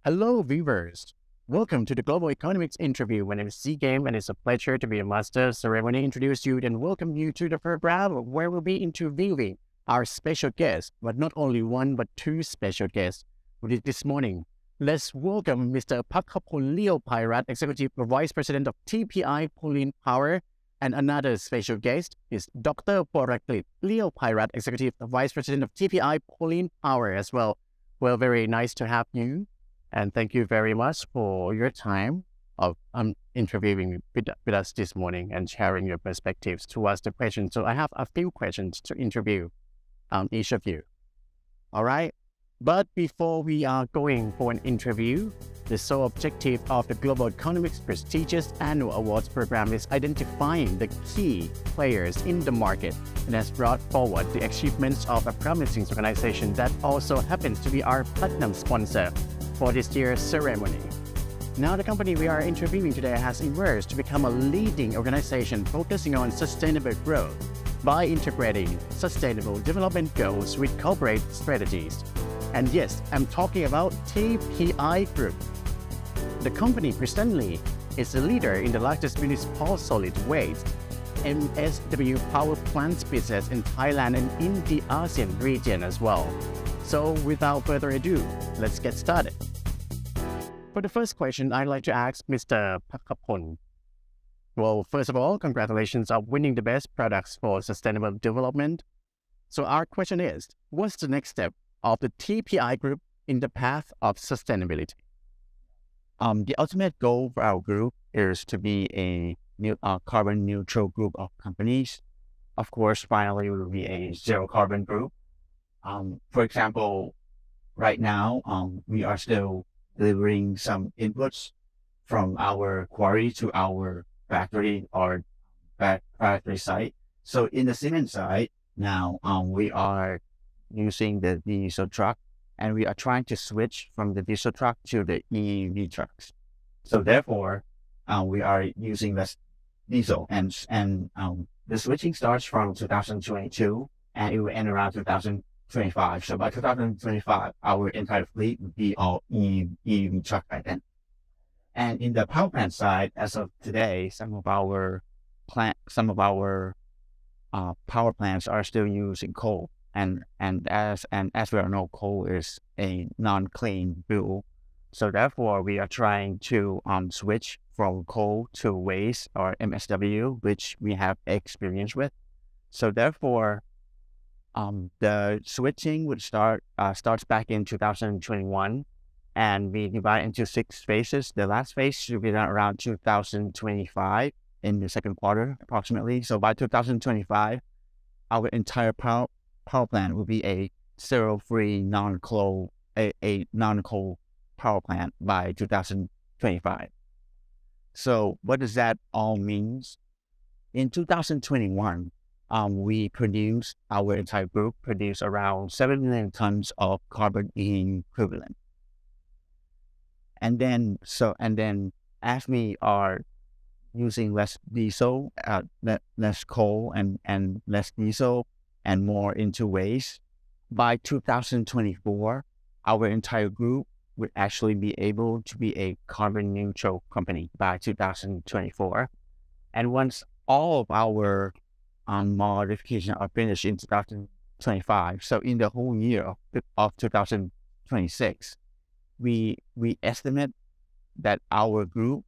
Hello, viewers. Welcome to the Global Economics interview. My name is C Game, and it's a pleasure to be a master ceremony introduce you and welcome you to the program where we'll be interviewing our special guest, but not only one but two special guests. This morning, let's welcome Mr. Pakapon Leo Pyrat, Executive Vice President of TPI Pulling Power, and another special guest is Dr. Poraklit Leo Pyrat, Executive Vice President of TPI Pulling Power as well. Well, very nice to have you. And thank you very much for your time of interviewing with us this morning and sharing your perspectives towards the questions. So I have a few questions to interview each of you. All right. But before we are going for an interview, the sole objective of the Global Economics prestigious annual awards program is identifying the key players in the market and has brought forward the achievements of a promising organization that also happens to be our platinum sponsor for this year's ceremony. Now, the company we are interviewing today has emerged to become a leading organization focusing on sustainable growth by integrating sustainable development goals with corporate strategies. And yes, I'm talking about TPI Group. The company presently is a leader in the largest municipal solid waste MSW power plants business in Thailand and in the ASEAN region as well. So without further ado, let's get started. For the first question, I'd like to ask Mr. Pakapon. Well, first of all, congratulations on winning the best products for sustainable development. So our question is, what's the next step of the TPI Group in the path of sustainability? The ultimate goal for our group is to be a carbon neutral group of companies. Of course, finally, we will be a zero carbon group. For example, right now, we are still delivering some inputs from our quarry to our factory or factory site. So in the cement side, now we are using the diesel truck, and we are trying to switch from the diesel truck to the EV trucks. So therefore, we are using less diesel, and the switching starts from 2022, and it will end around 2025. So by 2025, our entire fleet would be all EV truck by then. And in the power plant side, as of today, some of our power plants are still using coal. And as we all know, coal is a non-clean fuel. So therefore, we are trying to switch from coal to waste or MSW, which we have experience with. So therefore, the switching would starts back in 2021, and we divide into 6 phases. The last phase should be done around 2025 in the second quarter, approximately. So by 2025, our entire power plant will be a zero-free non-coal power plant by 2025. So what does that all mean? In 2021, our entire group produced around 7 million tons of carbon equivalent. And then as we are using less diesel, less coal and less diesel, and more into waste, by 2024, our entire group would actually be able to be a carbon neutral company by 2024. And once all of our modifications are finished in 2025, so in the whole year of 2026, we estimate that our group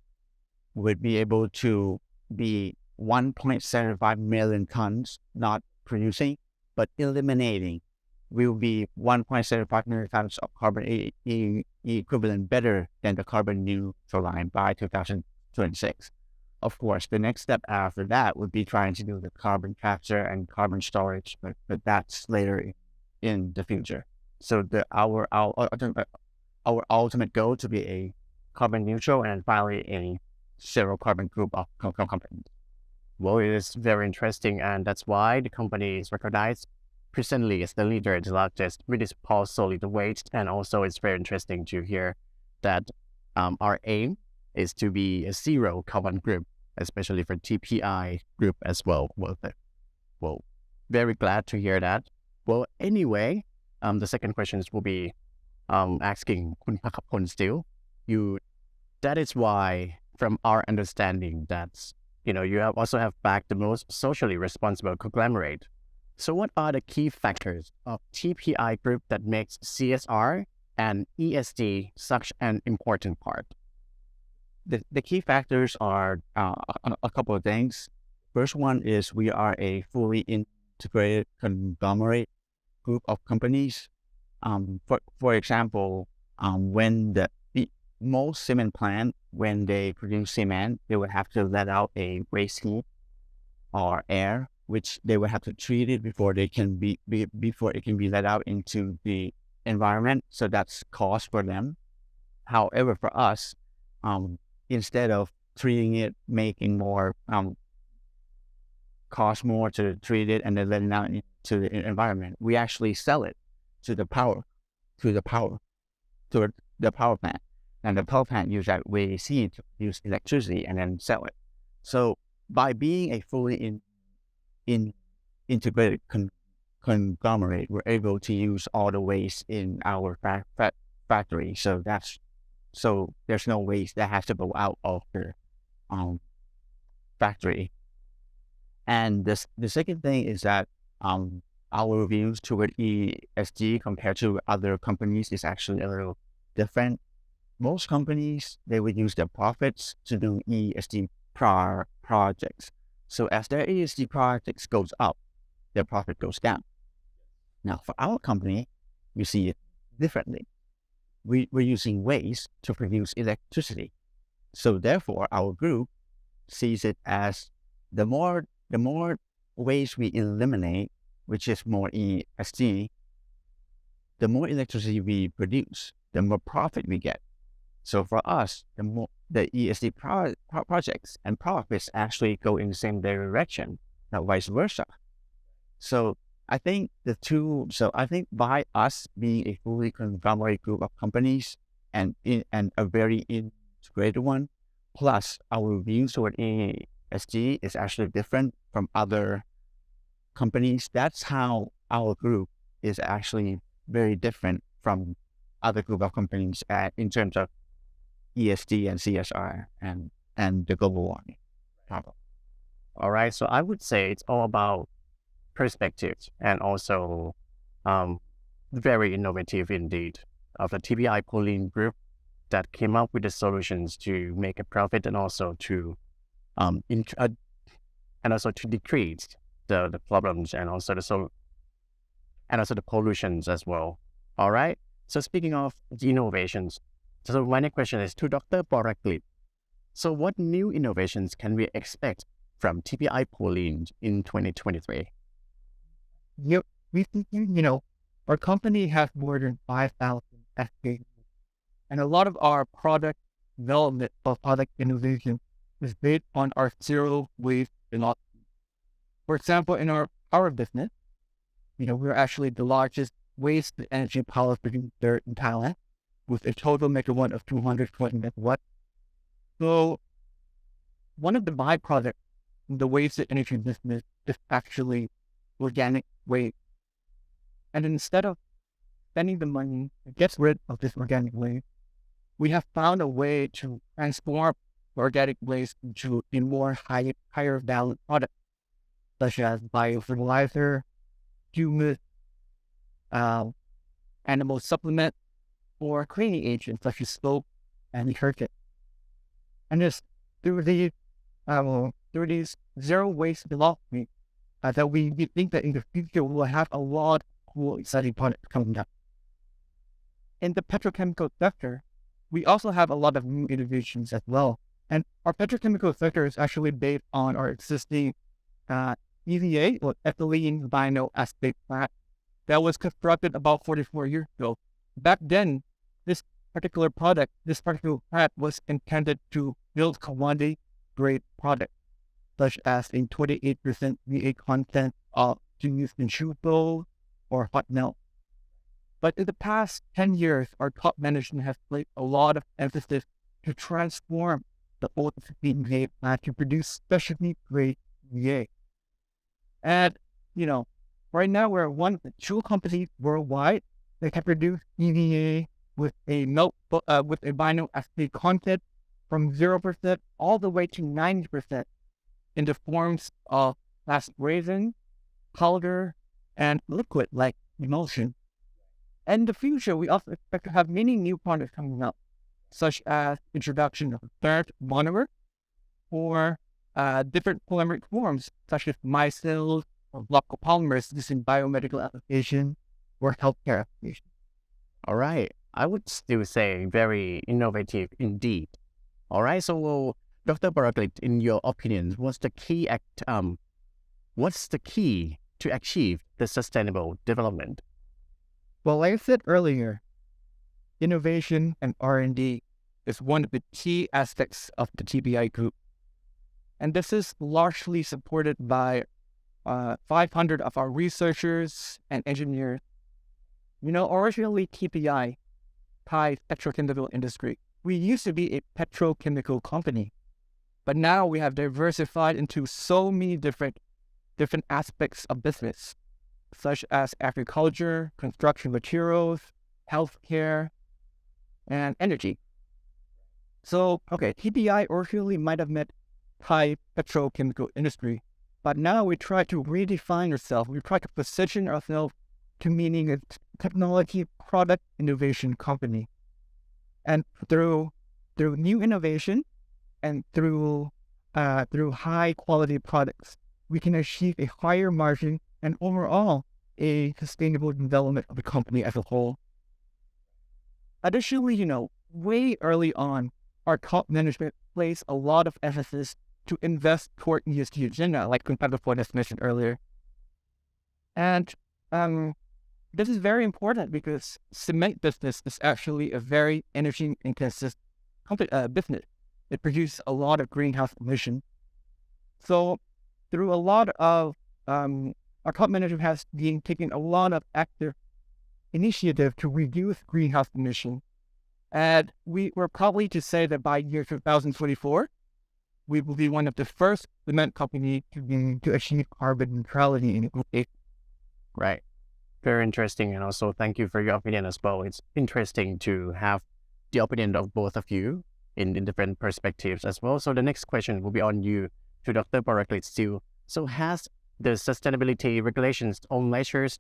would be able to be 1.75 million tons, not producing, but eliminating. We will be 1.75 million tons of carbon equivalent better than the carbon neutral line by 2026. Of course, the next step after that would be trying to do the carbon capture and carbon storage, but that's later in the future. So our ultimate goal to be a carbon neutral and finally a zero carbon group of companies. Well, it is very interesting, and that's why the company is recognized presently as the leader in the largest municipal solid waste. And also, it's very interesting to hear that our aim is to be a zero carbon group, especially for TPI Group as well. Well, very glad to hear that. Well, anyway, the second questions will be, asking Kun Pakapon still. You that is why, from our understanding, that's you have also have backed the most socially responsible conglomerate. So, what are the key factors of TPI Group that makes CSR and ESG such an important part? The key factors are a couple of things. First one is we are a fully integrated conglomerate group of companies. For example, when most cement plant, when they produce cement, they would have to let out a waste heat or air, which they would have to treat it before they can before it can be let out into the environment. So that's cost for them. However, for us, instead of treating it, making more cost more to treat it and then let it out into the environment, we actually sell it to the power to the power to the power plant, and the power plant use that waste heat to produce electricity and then sell it. So by being a fully integrated conglomerate, we're able to use all the waste in our factory. So there's no waste that has to go out of the factory. And the second thing is that our views toward ESG compared to other companies is actually a little different. Most companies, they would use their profits to do ESG projects. So as their ESG projects goes up, their profit goes down. Now, for our company, we see it differently. We're using waste to produce electricity. So therefore, our group sees it as the more waste we eliminate, which is more ESG, the more electricity we produce, the more profit we get. So for us, the more the ESG projects and profits actually go in the same direction, not vice versa. So I think by us being a fully conglomerate group of companies and a very integrated one, plus our views toward ESG is actually different from other companies. That's how our group is actually very different from other group of companies in terms of ESG and CSR and the global warming problem. All right. So I would say it's all about perspectives and also very innovative indeed of the TPI Pulling Group that came up with the solutions to make a profit and also to decrease the problems and also the pollutions as well. All right. So speaking of the innovations, so my next question is to Dr. Boraklip. So what new innovations can we expect from TPI Pulling in 2023? Yep, we think, our company has more than 5,000 SKUs, and a lot of our product development or product innovation is based on our zero waste philosophy. For example, in our power business, we're actually the largest waste energy power producer in Thailand, with a total megawatt of 220 megawatts. So one of the byproducts of the waste energy business is actually organic waste. And instead of spending the money to get rid of this organic waste, we have found a way to transform organic waste into a more higher value product, such as biofertilizer, humus, animal supplement, or cleaning agents such as soap and detergent. And it's through these zero waste philosophy that we think that in the future we will have a lot of cool, exciting products coming up. In the petrochemical sector, we also have a lot of new innovations as well. And our petrochemical sector is actually based on our existing EVA, or ethylene vinyl acetate plant, that was constructed about 44 years ago. Back then, this particular plant was intended to build commodity grade products, such as a 28% VA content to use in shoe soles or hot melt. But in the past 10 years, our top management has placed a lot of emphasis to transform the old VA plant to produce specialty grade VA. And, right now we're one of the two companies worldwide that can produce EVA with a notebook with a vinyl acetate content from 0% all the way to 90% in the forms of plastic resin, powder, and liquid like emulsion. And in the future, we also expect to have many new products coming up, such as introduction of third monomer or different polymeric forms, such as micelles or local polymers used in biomedical application or healthcare application. All right. I would still say very innovative indeed. All right. So, well, Dr. Bartlett, in your opinion, what's the key to achieve the sustainable development? Well, like I said earlier, innovation and R&D is one of the key aspects of the TBI group. And this is largely supported by 500 of our researchers and engineers. Originally TBI, Thai Petrochemical Industry, we used to be a petrochemical company, but now we have diversified into so many different aspects of business, such as agriculture, construction materials, healthcare, and energy. So, TBI originally might have met Thai Petrochemical Industry, but now we try to redefine ourselves. We try to position ourselves to meaning a technology product innovation company. And through new innovation and through high quality products, we can achieve a higher margin and overall a sustainable development of the company as a whole. Additionally, way early on, our top management placed a lot of emphasis to invest toward ESG agenda, like Kuntadaport has mentioned earlier. And this is very important because cement business is actually a very energy intensive business. It produces a lot of greenhouse emission. So through a lot of our top management has been taking a lot of active initiative to reduce greenhouse emission. And we were probably to say that by year 2024, we will be one of the first cement company to achieve carbon neutrality in the. Right. Very interesting. And also thank you for your opinion as well. It's interesting to have the opinion of both of you in different perspectives as well. So the next question will be on you to Dr. Bartlett still. So has the sustainability regulations on measures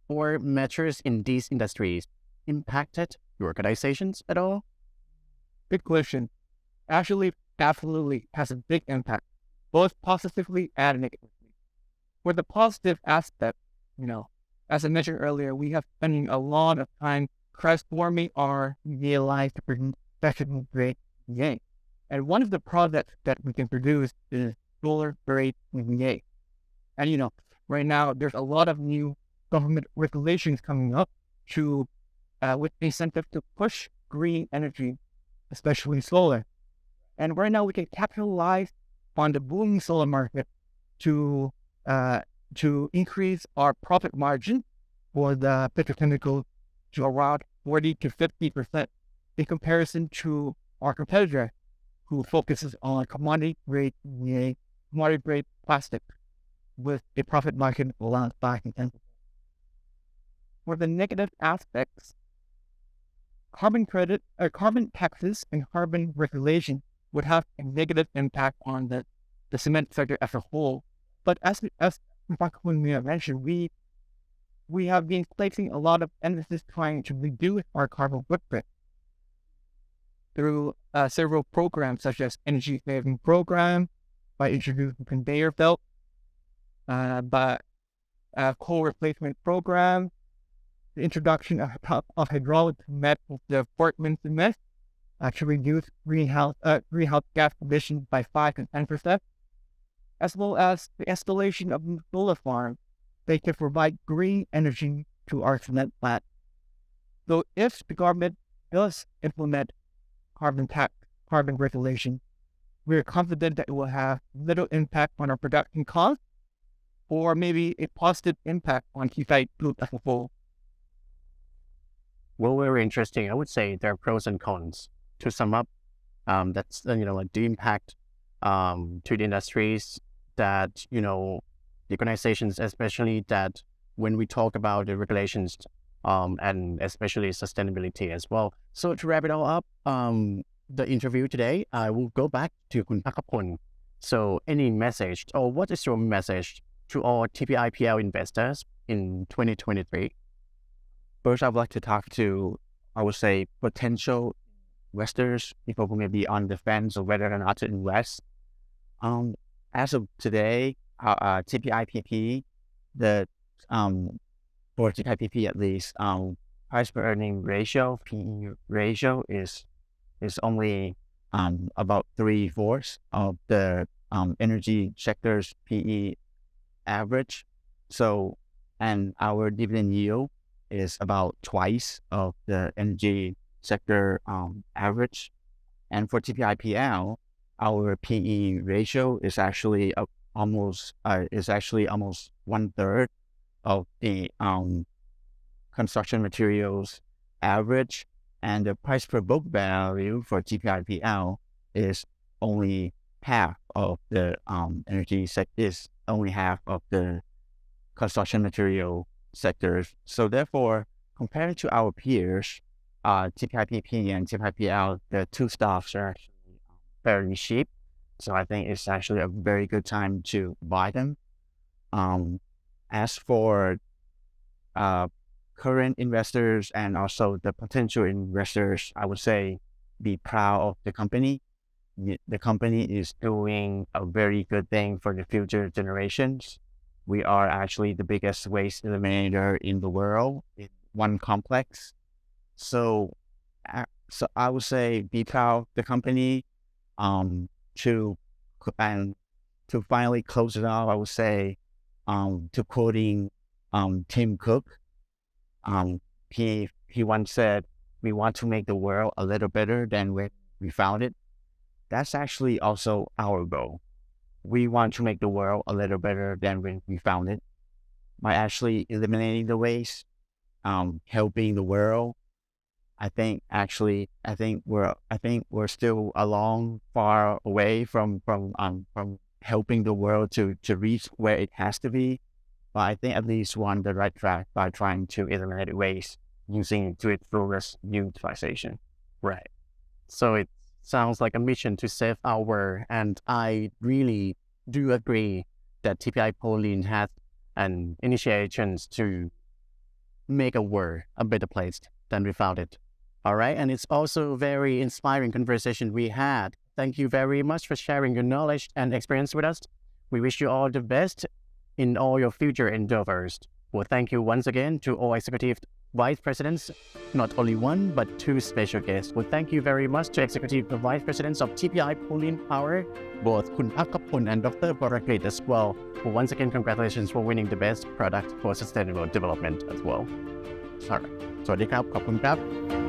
or measures in these industries impacted your organizations at all? Good question. Actually, absolutely has a big impact, both positively and negatively. For the positive aspect, as I mentioned earlier, we have spending a lot of time transforming our EVA to produce special grade EVA. And one of the products that we can produce is solar grade EVA. And right now there's a lot of new government regulations coming up to with incentive to push green energy, especially solar. And right now we can capitalize on the booming solar market to increase our profit margin for the petrochemical to around 40 to 50% in comparison to our competitor who focuses on commodity grade plastic with a profit margin of around 5 to 10%. For the negative aspects, carbon taxes and carbon regulation would have a negative impact on the cement sector as a whole. But as Dr. mentioned, we have been placing a lot of emphasis trying to reduce our carbon footprint through several programs such as energy saving program, by introducing conveyor belt, by coal replacement program, the introduction of hydraulic cement with the Portland cement to reduce greenhouse gas emissions by 5 to 10%, as well as the installation of solar farms. They can provide green energy to our cement plant. So if the government does implement carbon regulation, we are confident that it will have little impact on our production costs, or maybe a positive impact on TBI Group as a whole. Well, very interesting. I would say there are pros and cons. To sum up, that's like the impact to the industries that the organizations, especially that when we talk about the regulations and especially sustainability as well. So to wrap it all up, the interview today, I will go back to Kun Pakapon. So any message, or what is your message to all TPIPL investors in 2023? First, I would like to talk to, I would say, potential investors, people who may be on the fence of whether or not to invest. As of today, TPIPP, the for TPIPP at least, price per earning ratio (PE) ratio is only about 3/4 of the energy sector's PE average. So, and our dividend yield is about twice of the energy sector average. And for TPIPL, our PE ratio is actually almost 1/3 of the construction materials average, and the price per book value for TPIPL is only half of the is only half of the construction material sectors. So therefore, compared to our peers, TPIPP and TPIPL, the two stocks are actually very cheap. So I think it's actually a very good time to buy them. As for current investors and also the potential investors, I would say be proud of the company. The company is doing a very good thing for the future generations. We are actually the biggest waste eliminator in the world in one complex. So I would say be proud of the company. To finally close it off, I would say, to quoting Tim Cook, he once said, "We want to make the world a little better than when we found it." That's actually also our goal. We want to make the world a little better than when we found it by actually eliminating the waste, helping the world. I think we're still a long far away from helping the world to reach where it has to be. But I think at least we're on the right track by trying to eliminate waste using it to its fullest utilization. Right. So it sounds like a mission to save our world, and I really do agree that TPI Poland has an initiations to make a world a better place than we found it. All right, and it's also a very inspiring conversation we had. Thank you very much for sharing your knowledge and experience with us. We wish you all the best in all your future endeavors. Well, thank you once again to all executive vice presidents, not only one, but two special guests. Well, thank you very much to executive vice presidents of TPI Poland Power, both Kun Pakapon and Dr. Barakrit as well. Well, once again, congratulations for winning the best product for sustainable development as well. All right. สวัสดีครับ ขอบคุณครับ